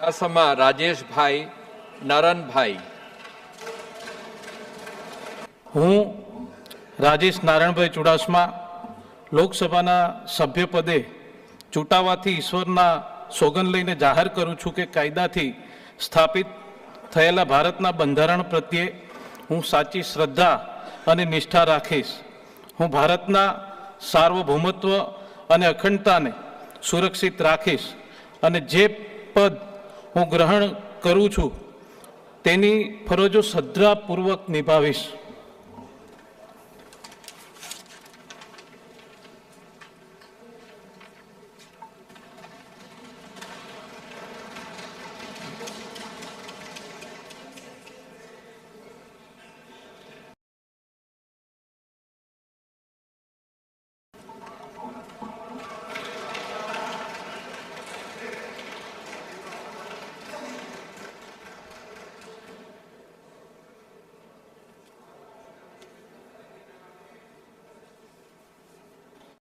ચુડાસમા રાજેશભાઈ નારણભાઈ. હું રાજેશ નારાયણભાઈ ચુડાસમા લોકસભાના સભ્યપદે ચૂંટાવાથી ઈશ્વરના સોગંદ લઈને જાહેર કરું છું કે કાયદાથી સ્થાપિત થયેલા ભારતના બંધારણ પ્રત્યે હું સાચી શ્રદ્ધા અને નિષ્ઠા રાખીશ. હું ભારતના સાર્વભૌમત્વ અને અખંડતાને સુરક્ષિત રાખીશ અને જે પદ હું ગ્રહણ કરું છું તેની ફરજો શ્રદ્ધાપૂર્વક નિભાવીશ.